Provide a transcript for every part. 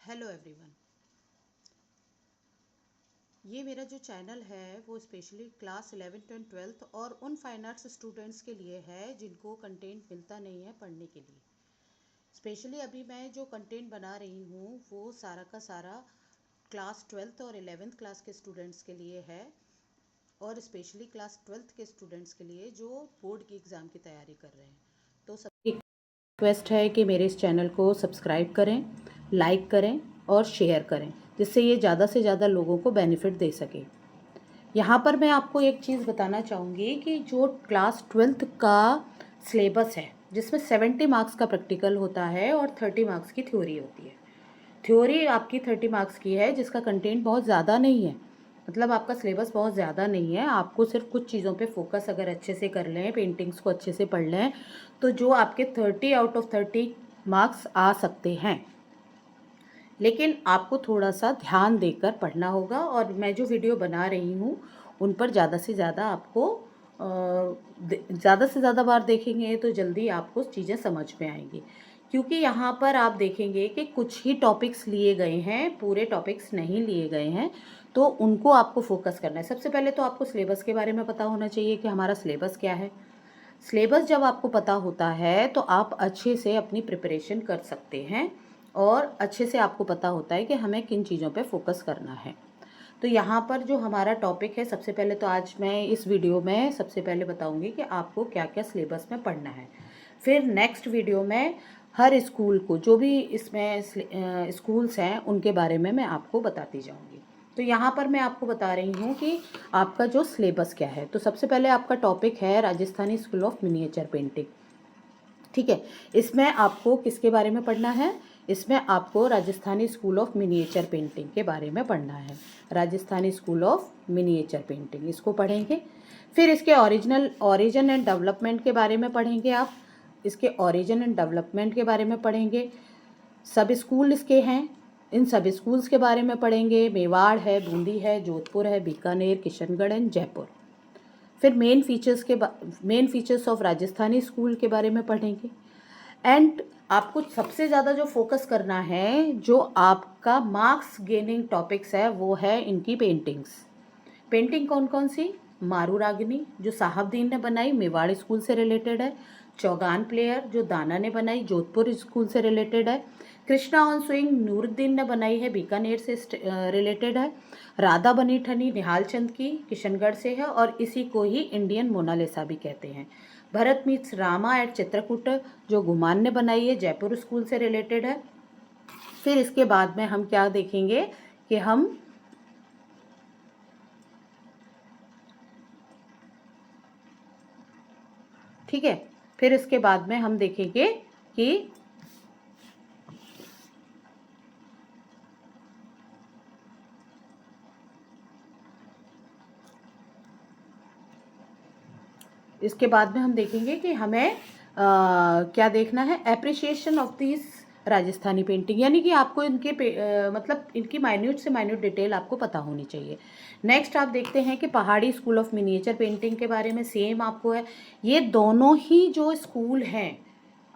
Hello everyone. ये मेरा जो चैनल है वो specially class 11th and 12th और उन फाइन आर्ट्स स्टूडेंट्स के लिए है जिनको कंटेंट मिलता नहीं है पढ़ने के लिए। स्पेशली अभी मैं जो कंटेंट बना रही हूँ वो सारा का सारा क्लास 12th और 11th क्लास के स्टूडेंट्स के लिए है, और स्पेशली क्लास 12th के स्टूडेंट्स के लिए जो बोर्ड की एग्ज़ाम की तैयारी कर रहे हैं। तो सबकी रिक्वेस्ट है कि मेरे इस चैनल को सब्सक्राइब करें, लाइक करें और शेयर करें, जिससे ये ज़्यादा से ज़्यादा लोगों को बेनिफिट दे सके। यहाँ पर मैं आपको एक चीज़ बताना चाहूँगी कि जो क्लास 12th का सिलेबस है, जिसमें 70 मार्क्स का प्रैक्टिकल होता है और 30 मार्क्स की थ्योरी होती है। थ्योरी आपकी 30 मार्क्स की है, जिसका कंटेंट बहुत ज़्यादा नहीं है, मतलब आपका सिलेबस बहुत ज़्यादा नहीं है। आपको सिर्फ कुछ चीज़ों पे फोकस अगर अच्छे से कर लें, पेंटिंग्स को अच्छे से पढ़ लें, तो जो आपके 30 आउट ऑफ 30 मार्क्स आ सकते हैं। लेकिन आपको थोड़ा सा ध्यान देकर पढ़ना होगा, और मैं जो वीडियो बना रही हूँ उन पर ज़्यादा से ज़्यादा आपको ज़्यादा से ज़्यादा बार देखेंगे तो जल्दी आपको चीज़ें समझ में आएंगी। क्योंकि यहाँ पर आप देखेंगे कि कुछ ही टॉपिक्स लिए गए हैं, पूरे टॉपिक्स नहीं लिए गए हैं, तो उनको आपको फोकस करना है। सबसे पहले तो आपको सिलेबस के बारे में पता होना चाहिए कि हमारा सिलेबस क्या है। सिलेबस जब आपको पता होता है तो आप अच्छे से अपनी प्रिपरेशन कर सकते हैं, और अच्छे से आपको पता होता है कि हमें किन चीज़ों पे फोकस करना है। तो यहाँ पर जो हमारा टॉपिक है, सबसे पहले तो आज मैं इस वीडियो में सबसे पहले बताऊंगी कि आपको क्या क्या सिलेबस में पढ़ना है। फिर नेक्स्ट वीडियो में हर स्कूल को, जो भी इसमें स्कूल्स हैं उनके बारे में मैं आपको बताती जाऊंगी। तो यहाँ पर मैं आपको बता रही हूँ कि आपका जो सिलेबस क्या है। तो सबसे पहले आपका टॉपिक है Rajasthani school of miniature painting. ठीक है, इसमें आपको किसके बारे में पढ़ना है? इसमें आपको Rajasthani school of miniature painting के बारे में पढ़ना है। Rajasthani school of miniature painting, इसको पढ़ेंगे। फिर इसके ओरिजिन एंड डेवलपमेंट के बारे में पढ़ेंगे आप। इसके ओरिजिन एंड डेवलपमेंट के बारे में पढ़ेंगे। सब स्कूल इसके हैं, इन सब स्कूल्स के बारे में पढ़ेंगे। मेवाड़ है, बूंदी है, जोधपुर है, बीकानेर, किशनगढ़ एंड जयपुर। फिर main features of Rajasthani school के बारे में पढ़ेंगे। एंड आपको सबसे ज़्यादा जो फोकस करना है, जो आपका मार्क्स गेनिंग टॉपिक्स है, वो है इनकी पेंटिंग्स। पेंटिंग कौन कौन सी? मारू रागिनी जो साहबदीन ने बनाई, मेवाड़ स्कूल से रिलेटेड है। चौगान प्लेयर जो दाना ने बनाई, जोधपुर स्कूल से रिलेटेड है। कृष्णा ऑन स्विंग नूरुद्दीन ने बनाई है, बीकानेर से रिलेटेड है। राधा बनी ठनी निहाल चंद की किशनगढ़ से है, और इसी को ही इंडियन मोनालिसा भी कहते हैं। भरत मीट्स रामा एट चित्रकूट जो गुमान ने बनाई है, जयपुर स्कूल से रिलेटेड है। फिर इसके बाद में हम क्या देखेंगे कि हम ठीक है, फिर इसके बाद में हम देखेंगे कि इसके बाद में हम देखेंगे कि हमें क्या देखना है, appreciation of this Rajasthani painting, यानी कि आपको इनके मतलब इनकी माइन्यूट से माइन्यूट डिटेल आपको पता होनी चाहिए। नेक्स्ट आप देखते हैं कि पहाड़ी स्कूल ऑफ मिनिएचर पेंटिंग के बारे में सेम आपको है। ये दोनों ही जो स्कूल हैं,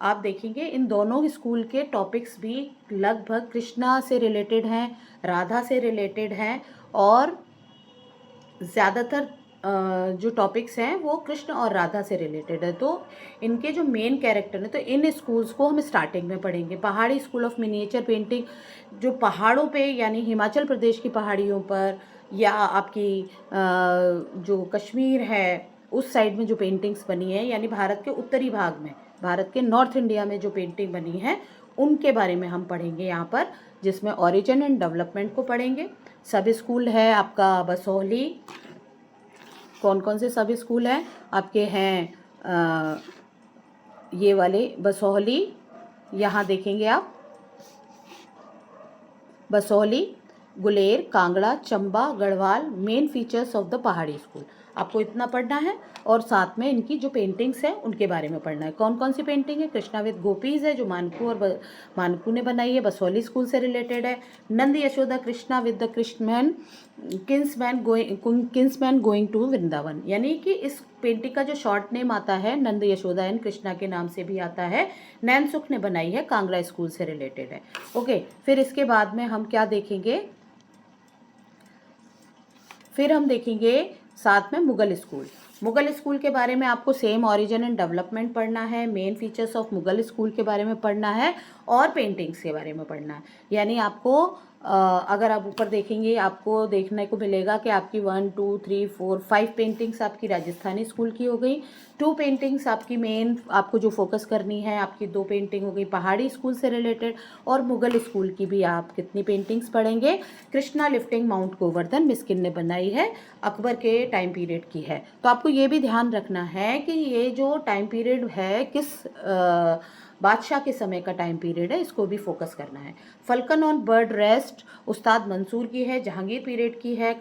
आप देखेंगे इन दोनों स्कूल के टॉपिक्स भी लगभग कृष्णा से रिलेटेड हैं, राधा से रिलेटेड हैं, और ज़्यादातर जो टॉपिक्स हैं वो कृष्ण और राधा से रिलेटेड है। तो इनके जो मेन कैरेक्टर हैं, तो इन स्कूल्स को हम स्टार्टिंग में पढ़ेंगे। पहाड़ी स्कूल ऑफ मिनिएचर पेंटिंग जो पहाड़ों पे, यानी हिमाचल प्रदेश की पहाड़ियों पर, या आपकी जो कश्मीर है उस साइड में जो पेंटिंग्स बनी है, यानी भारत के उत्तरी भाग में, भारत के नॉर्थ इंडिया में जो पेंटिंग बनी है उनके बारे में हम पढ़ेंगे यहाँ पर, जिसमें ओरिजिन एंड डेवलपमेंट को पढ़ेंगे। सब स्कूल है आपका बसोहली। कौन कौन से सब स्कूल हैं आपके? हैं ये वाले बसोहली, यहाँ देखेंगे आप, Basohli, Guler, Kangra, Chamba, Garhwal, main features of the पहाड़ी स्कूल। आपको इतना पढ़ना है। और साथ में इनकी जो पेंटिंग्स हैं उनके बारे में पढ़ना है। कौन कौन सी पेंटिंग है? कृष्णा विद गोपीज है जो मानकू ने बनाई है, बसोली स्कूल से रिलेटेड है। नंद यशोदा कृष्णा विद द कृष्णमैन किंग्समैन गोइंग टू वृंदावन, यानी कि इस पेंटिंग का जो शॉर्ट नेम आता है नंद यशोदा एंड कृष्णा के नाम से भी आता है। नैन सुख ने बनाई है, कांगड़ा स्कूल से रिलेटेड है। ओके, फिर इसके बाद में हम क्या देखेंगे? फिर हम देखेंगे साथ में मुगल स्कूल। मुगल स्कूल के बारे में आपको सेम ऑरिजिन एंड डेवलपमेंट पढ़ना है, main features of Mughal school के बारे में पढ़ना है और पेंटिंग्स के बारे में पढ़ना है। यानी आपको अगर आप ऊपर देखेंगे आपको देखने को मिलेगा कि आपकी 1 2 3 4 5 पेंटिंग्स आपकी राजस्थानी स्कूल की हो गई, 2 पेंटिंग्स आपकी मेन आपको जो फोकस करनी है, आपकी 2 पेंटिंग हो गई पहाड़ी स्कूल से रिलेटेड, और मुगल स्कूल की भी आप कितनी पेंटिंग्स पढ़ेंगे? कृष्णा लिफ्टिंग माउंट गोवर्धन मिस्किन ने बनाई है, अकबर के टाइम पीरियड की है। तो आपको ये भी ध्यान रखना है कि ये जो टाइम पीरियड है किस बादशाह के समय का टाइम पीरियड है, इसको भी फोकस करना है। फल्कन ऑन बर्ड रेस्ट उस्ताद मंसूर की है, जहांगीर पीरियड की है।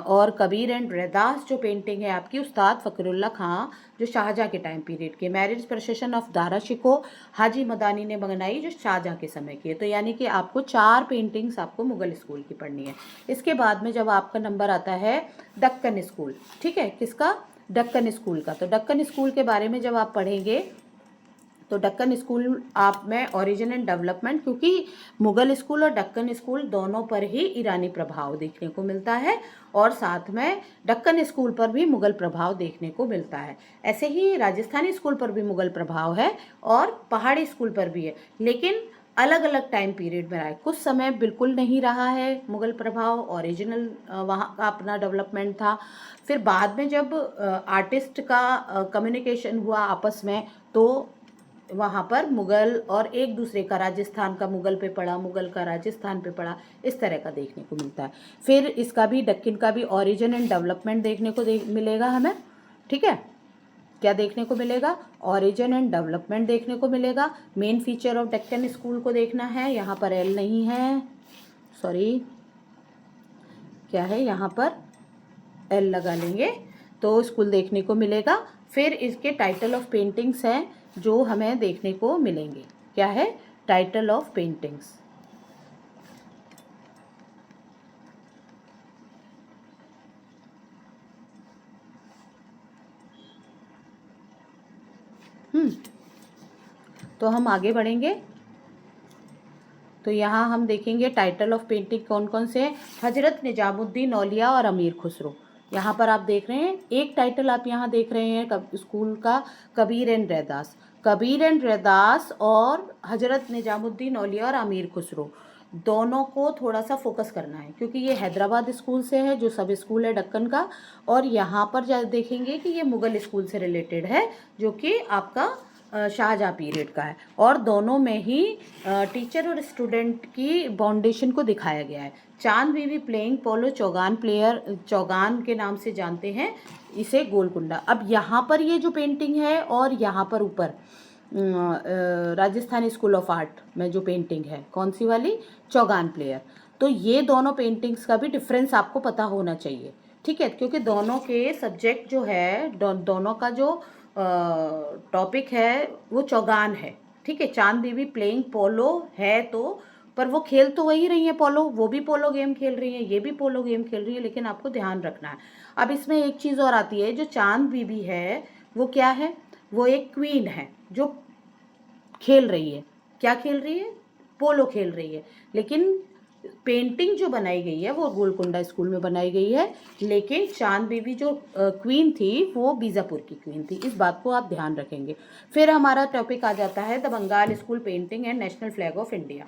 और कबीर एंड रैदास जो पेंटिंग है आपकी उस्ताद फ़करुल्ला खां जो शाहजहाँ के टाइम पीरियड के। Marriage procession of Dara Shikoh Haji Madani ने बनाई जो शाहजहाँ के समय की है। तो यानी कि आपको 4 पेंटिंग्स आपको मुगल स्कूल की पढ़नी है। इसके बाद में जब आपका नंबर आता है दक्कन स्कूल, ठीक है, किसका? दक्कन स्कूल का। तो दक्कन स्कूल के बारे में जब आप पढ़ेंगे तो दक्कन स्कूल आप में ओरिजिन एंड डेवलपमेंट, क्योंकि मुगल स्कूल और दक्कन स्कूल दोनों पर ही ईरानी प्रभाव देखने को मिलता है और साथ में दक्कन स्कूल पर भी मुगल प्रभाव देखने को मिलता है। ऐसे ही राजस्थानी स्कूल पर भी मुगल प्रभाव है और पहाड़ी स्कूल पर भी है, लेकिन अलग अलग टाइम पीरियड में रहा है। कुछ समय बिल्कुल नहीं रहा है मुगल प्रभाव, ओरिजिनल वहाँ का अपना डेवलपमेंट था। फिर बाद में जब आर्टिस्ट का कम्युनिकेशन हुआ आपस में, तो वहाँ पर मुगल और एक दूसरे का, राजस्थान का मुगल पे पड़ा, मुगल का राजस्थान पे पड़ा, इस तरह का देखने को मिलता है। फिर इसका भी दक्कन का भी ओरिजिन एंड डेवलपमेंट देखने को मिलेगा हमें, ठीक है। क्या देखने को मिलेगा? ओरिजिन एंड डेवलपमेंट देखने को मिलेगा। Main feature of Deccan school को देखना है। यहाँ पर एल नहीं है, सॉरी, क्या है यहाँ पर एल लगा लेंगे तो स्कूल देखने को मिलेगा। फिर इसके टाइटल ऑफ पेंटिंग्स हैं जो हमें देखने को मिलेंगे। क्या है? Title of paintings. तो हम आगे बढ़ेंगे तो यहाँ हम देखेंगे टाइटल ऑफ पेंटिंग कौन कौन से हैं। हजरत निजामुद्दीन औलिया और अमीर खुसरो, यहाँ पर आप देख रहे हैं एक टाइटल आप यहाँ देख रहे हैं स्कूल का, कबीर एंड रैदास। कबीर एंड रैदास और हजरत निजामुद्दीन औलिया और अमीर खुसरो दोनों को थोड़ा सा फोकस करना है, क्योंकि ये हैदराबाद स्कूल से है जो सब स्कूल है दक्कन का, और यहाँ पर देखेंगे कि ये मुगल स्कूल से रिलेटेड है जो कि आपका शाहजहाँ पीरियड का है। और दोनों में ही टीचर और स्टूडेंट की बाउंडेशन को दिखाया गया है। चांद बीबी प्लेइंग पोलो, चौगान के नाम से जानते हैं इसे गोलकुंडा। अब यहाँ पर ये जो पेंटिंग है और यहाँ पर ऊपर राजस्थानी स्कूल ऑफ आर्ट में जो पेंटिंग है, कौन सी वाली? चौगान प्लेयर। तो ये दोनों पेंटिंग्स का भी डिफरेंस आपको पता होना चाहिए, ठीक है, क्योंकि दोनों के सब्जेक्ट जो है, दोनों का जो टॉपिक है वो चौगान है, ठीक है। चांद बीबी प्लेइंग पोलो है तो, पर वो खेल तो वही रही है पोलो, वो भी पोलो गेम खेल रही है, ये भी पोलो गेम खेल रही है, लेकिन आपको ध्यान रखना है। अब इसमें एक चीज़ और आती है, जो चांद बीबी है वो क्या है? वो एक क्वीन है जो खेल रही है। क्या खेल रही है? पोलो खेल रही है। लेकिन पेंटिंग जो बनाई गई है वो गोलकुंडा स्कूल में बनाई गई है, लेकिन चांद बीबी जो क्वीन थी वो बीजापुर की क्वीन थी। इस बात को आप ध्यान रखेंगे। फिर हमारा टॉपिक आ जाता है the Bengal school painting and national flag of India.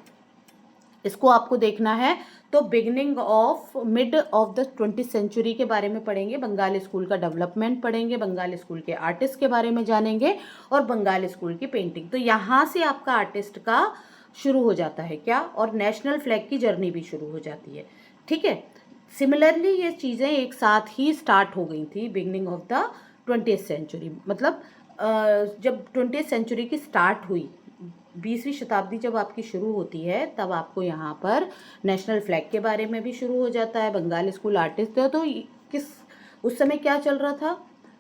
इसको आपको देखना है तो beginning of mid of the 20th century के बारे में पढ़ेंगे, बंगाल स्कूल का डेवलपमेंट पढ़ेंगे, बंगाल स्कूल के आर्टिस्ट के बारे में जानेंगे और बंगाल स्कूल की पेंटिंग। तो यहाँ से आपका आर्टिस्ट का शुरू हो जाता है क्या, और नेशनल फ्लैग की जर्नी भी शुरू हो जाती है, ठीक है। सिमिलरली ये चीज़ें एक साथ ही स्टार्ट हो गई थी beginning of the 20th century, मतलब जब 20th सेंचुरी की स्टार्ट हुई, 20वीं शताब्दी जब आपकी शुरू होती है, तब आपको यहाँ पर नेशनल फ्लैग के बारे में भी शुरू हो जाता है। बंगाल स्कूल आर्टिस्ट है तो किस उस समय क्या चल रहा था,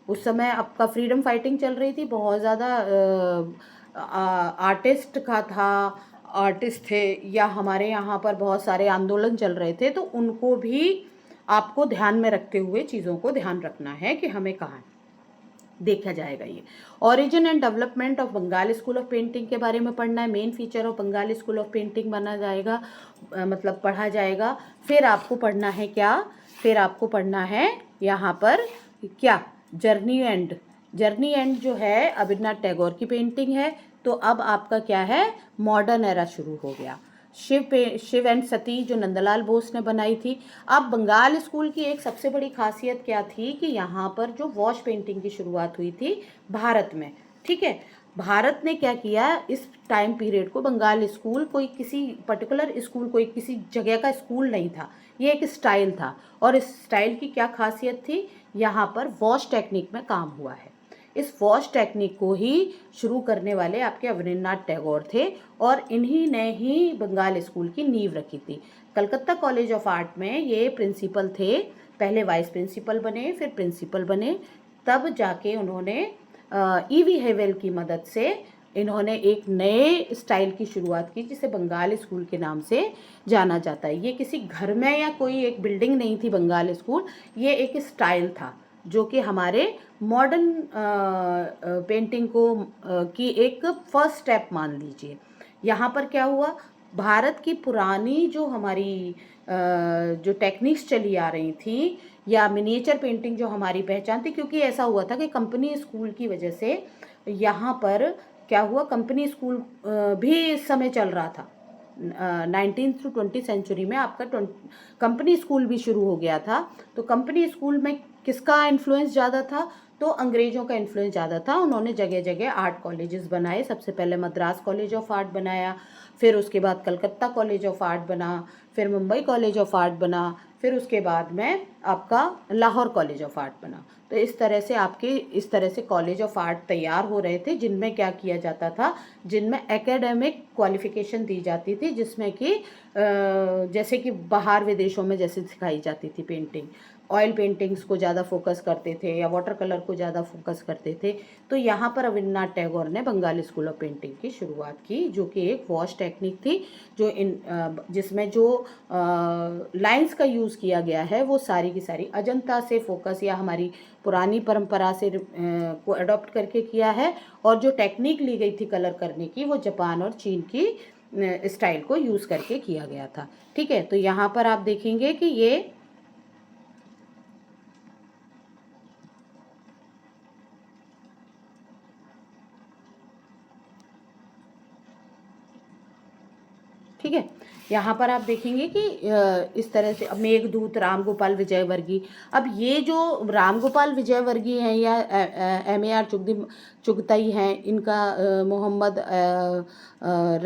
उस समय आपका फ्रीडम फाइटिंग चल रही थी, बहुत ज़्यादा आर्टिस्ट का था, आर्टिस्ट थे, या हमारे यहाँ पर बहुत सारे आंदोलन चल रहे थे, तो उनको भी आपको ध्यान में रखते हुए चीज़ों को ध्यान रखना है कि हमें कहाँ देखा जाएगा। ये origin and development of Bengal school of painting के बारे में पढ़ना है, main feature of Bengal school of painting बना जाएगा, मतलब पढ़ा जाएगा। फिर आपको पढ़ना है क्या, फिर आपको पढ़ना है यहाँ पर क्या, जर्नी एंड जो है अविनाश टैगोर की पेंटिंग है। तो अब आपका क्या है, मॉडर्न एरा शुरू हो गया। शिव एंड सती जो नंदलाल बोस ने बनाई थी। अब बंगाल स्कूल की एक सबसे बड़ी खासियत क्या थी कि यहाँ पर जो वॉश पेंटिंग की शुरुआत हुई थी भारत में, ठीक है। भारत ने क्या किया, इस टाइम पीरियड को बंगाल स्कूल कोई किसी पर्टिकुलर स्कूल, कोई किसी जगह का स्कूल नहीं था, ये एक स्टाइल था। और इस स्टाइल की क्या खासियत थी, यहाँ पर वॉश टेक्निक में काम हुआ है। इस वॉश टेक्निक को ही शुरू करने वाले आपके अवनींद्रनाथ टैगोर थे, और इन्हीं ने ही बंगाल स्कूल की नींव रखी थी। कलकत्ता कॉलेज ऑफ आर्ट में ये प्रिंसिपल थे, पहले वाइस प्रिंसिपल बने, फिर प्रिंसिपल बने, तब जाके उन्होंने ईवी हेवेल की मदद से इन्होंने एक नए स्टाइल की शुरुआत की, जिसे बंगाल स्कूल के नाम से जाना जाता है। ये किसी घर में या कोई एक बिल्डिंग नहीं थी बंगाल स्कूल, ये एक स्टाइल था जो कि हमारे मॉडर्न पेंटिंग को की एक फर्स्ट स्टेप मान लीजिए। यहाँ पर क्या हुआ, भारत की पुरानी जो हमारी जो टेक्निक्स चली आ रही थी, या मिनिएचर पेंटिंग जो हमारी पहचान थी, क्योंकि ऐसा हुआ था कि कंपनी स्कूल की वजह से यहाँ पर क्या हुआ, कंपनी स्कूल भी इस समय चल रहा था। 19th to 20th सेंचुरी में आपका कंपनी स्कूल भी शुरू हो गया था। तो कंपनी स्कूल में किसका इन्फ्लुएंस ज़्यादा था, तो अंग्रेज़ों का इन्फ्लुएंस ज़्यादा था। उन्होंने जगह जगह आर्ट कॉलेजेस बनाए, सबसे पहले मद्रास कॉलेज ऑफ आर्ट बनाया, फिर उसके बाद कलकत्ता कॉलेज ऑफ आर्ट बना, फिर मुंबई कॉलेज ऑफ आर्ट बना, फिर उसके बाद में आपका लाहौर कॉलेज ऑफ आर्ट बना। तो इस तरह से कॉलेज ऑफ आर्ट तैयार हो रहे थे, जिनमें क्या किया जाता था, जिनमें एकेडमिक क्वालिफिकेशन दी जाती थी, जिसमें कि जैसे कि बाहर विदेशों में जैसे सिखाई जाती थी पेंटिंग, ऑयल पेंटिंग्स को ज़्यादा फोकस करते थे या वाटर कलर को ज़्यादा फोकस करते थे। तो यहाँ पर अविनाश टैगोर ने बंगाल स्कूल ऑफ पेंटिंग की शुरुआत की, जो कि एक वॉश टेक्निक थी, जो जिसमें जो लाइंस का यूज़ किया गया है वो सारी की सारी अजंता से फोकस या हमारी पुरानी परंपरा से को अडॉप्ट करके किया है। और जो टेक्निक ली गई थी कलर करने की, वो जापान और चीन की स्टाइल को यूज़ करके किया गया था, ठीक है। तो यहाँ पर आप देखेंगे कि ये ठीक है, यहाँ पर आप देखेंगे कि इस तरह से मेघदूत, राम गोपाल विजयवर्गीय। अब ये जो राम गोपाल विजयवर्गीय हैं या MAR चुगताई हैं, इनका मोहम्मद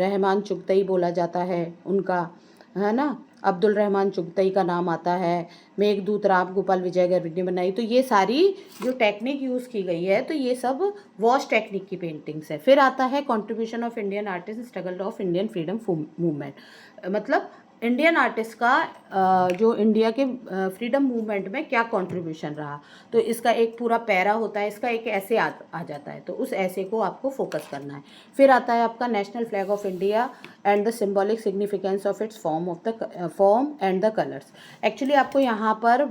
रहमान चुगताई बोला जाता है उनका, है ना, अब्दुल रहमान चुगताई का नाम आता है। मेघदूत राम गोपाल विजयवर्गीय ने बनाई। तो ये सारी जो टेक्निक यूज़ की गई है, तो ये सब वॉश टेक्निक की पेंटिंग्स है। फिर आता है contribution of Indian artist struggle of Indian freedom movement, मतलब इंडियन आर्टिस्ट का जो इंडिया के फ्रीडम मूवमेंट में क्या कंट्रीब्यूशन रहा। तो इसका एक पूरा पैरा होता है, इसका एक ऐसे आ जाता है, तो उस ऐसे को आपको फोकस करना है। फिर आता है आपका national flag of India and the symbolic significance of its form and the colours. Actually आपको यहाँ पर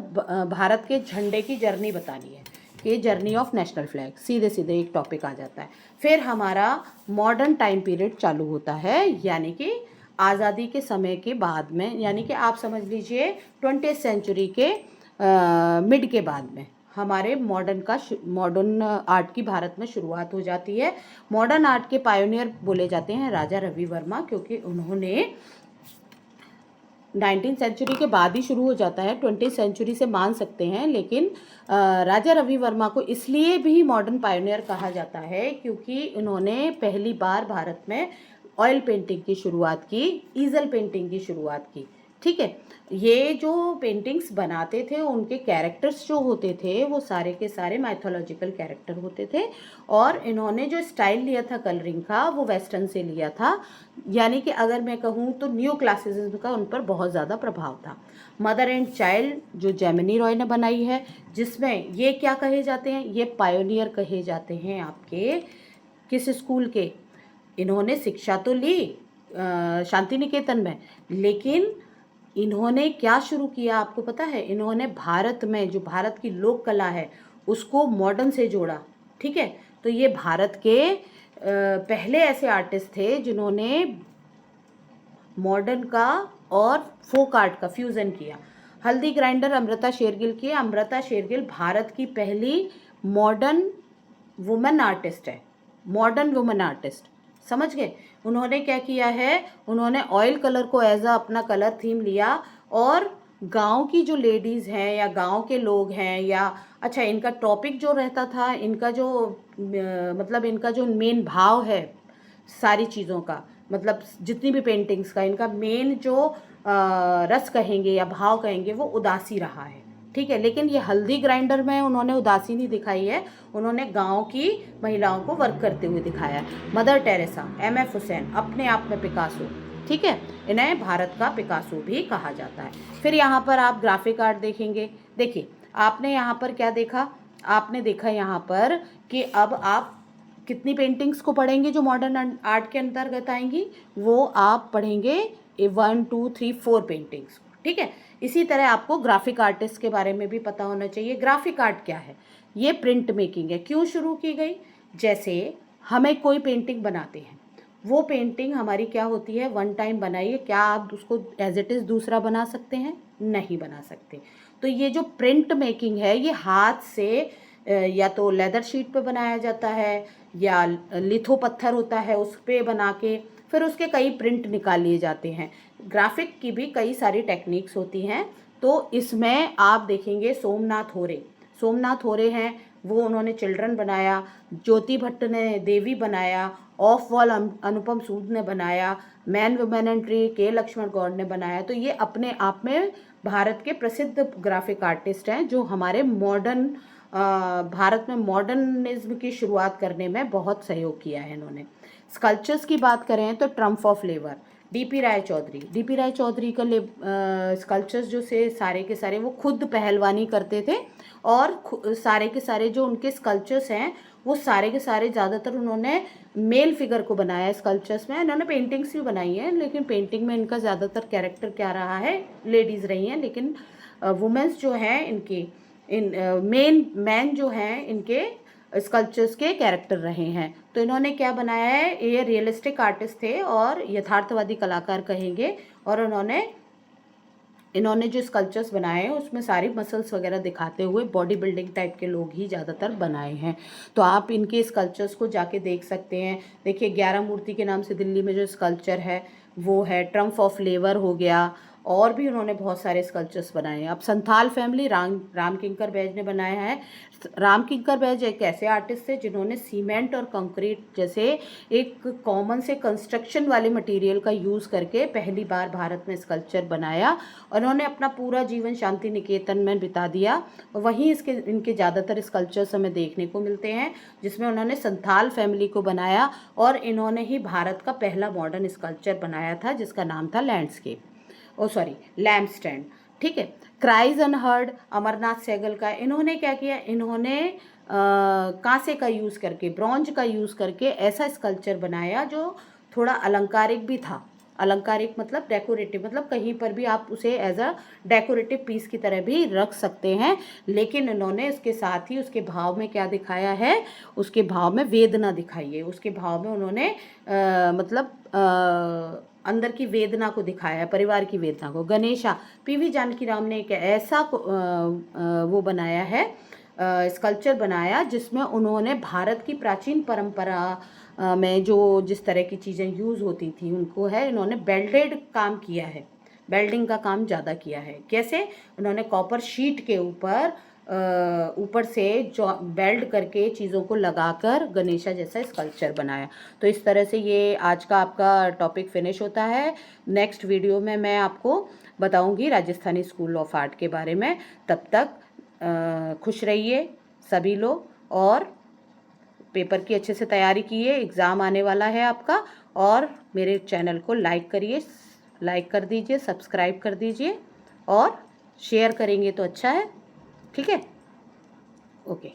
भारत के झंडे की जर्नी बतानी है, कि जर्नी ऑफ नेशनल फ्लैग, सीधे सीधे एक टॉपिक आ जाता है। फिर हमारा मॉडर्न टाइम पीरियड चालू होता है, यानी कि आज़ादी के समय के बाद में, यानी कि आप समझ लीजिए 20th सेंचुरी के मिड के बाद में हमारे मॉडर्न आर्ट की भारत में शुरुआत हो जाती है। मॉडर्न आर्ट के पायोनियर बोले जाते हैं राजा रवि वर्मा, क्योंकि उन्होंने 19th सेंचुरी के बाद ही शुरू हो जाता है, 20th सेंचुरी से मान सकते हैं, लेकिन राजा रवि वर्मा को इसलिए भी मॉडर्न पायोनियर कहा जाता है क्योंकि उन्होंने पहली बार भारत में ऑयल पेंटिंग की शुरुआत की, ईजल पेंटिंग की शुरुआत की, ठीक है। ये जो पेंटिंग्स बनाते थे उनके कैरेक्टर्स जो होते थे वो सारे के सारे माइथोलॉजिकल कैरेक्टर होते थे, और इन्होंने जो स्टाइल लिया था कलरिंग का वो वेस्टर्न से लिया था, यानी कि अगर मैं कहूँ तो न्यू क्लासिसिज्म का उन पर बहुत ज़्यादा प्रभाव था। मदर एंड चाइल्ड जो जेमिनी रॉय ने बनाई है, जिसमें ये क्या कहे जाते हैं, ये पायोनियर कहे जाते हैं आपके किस स्कूल के। इन्होंने शिक्षा तो ली शांति निकेतन में, लेकिन इन्होंने क्या शुरू किया आपको पता है, इन्होंने भारत में जो भारत की लोक कला है उसको मॉडर्न से जोड़ा। ठीक है, तो ये भारत के पहले ऐसे आर्टिस्ट थे जिन्होंने मॉडर्न का और फोक आर्ट का फ्यूज़न किया। हल्दी ग्राइंडर अमृता शेरगिल की। अमृता शेरगिल भारत की पहली मॉडर्न वुमेन आर्टिस्ट है, मॉडर्न वुमेन आर्टिस्ट, समझ गए। उन्होंने क्या किया है, उन्होंने ऑयल कलर को एज अ अपना कलर थीम लिया, और गांव की जो लेडीज़ हैं या गांव के लोग हैं, या अच्छा इनका टॉपिक जो रहता था, इनका जो मतलब इनका जो मेन भाव है सारी चीज़ों का, मतलब जितनी भी पेंटिंग्स का इनका मेन जो रस कहेंगे या भाव कहेंगे वो उदासी रहा है। ठीक है, लेकिन ये हल्दी ग्राइंडर में उन्होंने उदासी नहीं दिखाई है, उन्होंने गांव की महिलाओं को वर्क करते हुए दिखाया है। Mother Teresa, MF. हुसैन अपने आप में पिकासो, ठीक है, इन्हें भारत का पिकासो भी कहा जाता है। फिर यहाँ पर आप ग्राफिक आर्ट देखेंगे। देखिए आपने यहाँ पर क्या देखा, आपने देखा यहाँ पर कि अब आप कितनी पेंटिंग्स को पढ़ेंगे जो मॉडर्न आर्ट के अंतर्गत आएंगी, वो आप पढ़ेंगे 1 2 3 4 पेंटिंग्स, ठीक है। इसी तरह आपको ग्राफिक आर्टिस्ट के बारे में भी पता होना चाहिए। ग्राफिक आर्ट क्या है, ये प्रिंट मेकिंग है। क्यों शुरू की गई, जैसे हमें कोई पेंटिंग बनाते हैं, वो पेंटिंग हमारी क्या होती है, वन टाइम बनाई है, क्या आप उसको एज इट इज़ दूसरा बना सकते हैं, नहीं बना सकते। तो ये जो प्रिंट मेकिंग है ये हाथ से या तो लेदर शीट पे बनाया जाता है या लिथो पत्थर होता है उस पे बना के फिर उसके कई प्रिंट निकाल लिए जाते हैं। ग्राफिक की भी कई सारी टेक्निक्स होती हैं। तो इसमें आप देखेंगे सोमनाथ होरे हैं, वो उन्होंने चिल्ड्रन बनाया। ज्योति भट्ट ने देवी बनाया। ऑफ वॉल अनुपम सूद ने बनाया। मैन वुमेन एंड ट्री के लक्ष्मण गौड़ ने बनाया। तो ये अपने आप में भारत के प्रसिद्ध ग्राफिक आर्टिस्ट हैं जो हमारे मॉडर्न भारत में मॉडर्निज्म की शुरुआत करने में बहुत सहयोग किया है इन्होंने। स्कल्पचर्स की बात करें तो ट्रम्प ऑफ लेवर डीपी राय चौधरी का स्कल्पचर्स जो से सारे के सारे वो खुद पहलवानी करते थे, और सारे के सारे जो उनके स्कल्पचर्स हैं वो सारे के सारे ज़्यादातर उन्होंने मेल फिगर को बनाया स्कल्पचर्स में। इन्होंने पेंटिंग्स भी बनाई हैं, लेकिन पेंटिंग में इनका ज़्यादातर कैरेक्टर क्या रहा है, लेडीज़ रही हैं, लेकिन वुमेंस जो हैं इनकी मैन जो हैं इनके स्कल्पचर्स के कैरेक्टर रहे हैं। तो इन्होंने क्या बनाया है, ये रियलिस्टिक आर्टिस्ट थे और यथार्थवादी कलाकार कहेंगे, और इन्होंने जो स्कल्पचर्स बनाए हैं उसमें सारी मसल्स वगैरह दिखाते हुए बॉडी बिल्डिंग टाइप के लोग ही ज़्यादातर बनाए हैं। तो आप इनके स्कल्पचर्स को जाके देख सकते हैं। देखिए 11 मूर्ति के नाम से दिल्ली में जो स्कल्पचर है वो है, ट्रम्प ऑफ लेवर हो गया, और भी उन्होंने बहुत सारे स्कल्पचर्स बनाए हैं। अब संथाल फैमिली राम किंकर बैज ने बनाया है। राम किंकर बैज एक ऐसे आर्टिस्ट थे जिन्होंने सीमेंट और कंक्रीट जैसे एक कॉमन से कंस्ट्रक्शन वाले मटेरियल का यूज़ करके पहली बार भारत में स्कल्पचर बनाया, और उन्होंने अपना पूरा जीवन शांति निकेतन में बिता दिया। वहीं इनके ज़्यादातर स्कल्पचर्स हमें देखने को मिलते हैं जिसमें उन्होंने संथाल फैमिली को बनाया, और इन्होंने ही भारत का पहला मॉडर्न स्कल्पचर बनाया था जिसका नाम था लैम्प स्टैंड, ठीक है। क्राइज अनहर्ड अमरनाथ सहगल का। इन्होंने क्या किया, इन्होंने कांसे का यूज़ करके, ब्रॉन्ज का यूज़ करके ऐसा स्कल्पचर बनाया जो थोड़ा अलंकारिक भी था। अलंकारिक मतलब डेकोरेटिव, मतलब कहीं पर भी आप उसे एज अ डेकोरेटिव पीस की तरह भी रख सकते हैं, लेकिन इन्होंने इसके साथ ही उसके भाव में क्या दिखाया है, उसके भाव में वेदना दिखाई है। उसके भाव में उन्होंने अंदर की वेदना को दिखाया है, परिवार की वेदना को। गणेशा पीवी जानकी राम ने एक ऐसा वो बनाया है, स्कल्पचर बनाया जिसमें उन्होंने भारत की प्राचीन परंपरा में जो जिस तरह की चीज़ें यूज़ होती थी उनको है इन्होंने बेल्डेड काम किया है, बेल्डिंग का काम ज़्यादा किया है। कैसे, उन्होंने कॉपर शीट के ऊपर से जो बेल्ट करके चीज़ों को लगाकर गणेशा जैसा स्कल्पचर बनाया। तो इस तरह से ये आज का आपका टॉपिक फिनिश होता है। नेक्स्ट वीडियो में मैं आपको बताऊंगी राजस्थानी स्कूल ऑफ आर्ट के बारे में। तब तक खुश रहिए सभी लोग, और पेपर की अच्छे से तैयारी कीजिए, एग्ज़ाम आने वाला है आपका। और मेरे चैनल को लाइक करिए, लाइक कर दीजिए, सब्सक्राइब कर दीजिए, और शेयर करेंगे तो अच्छा है। ठीक है, ओके।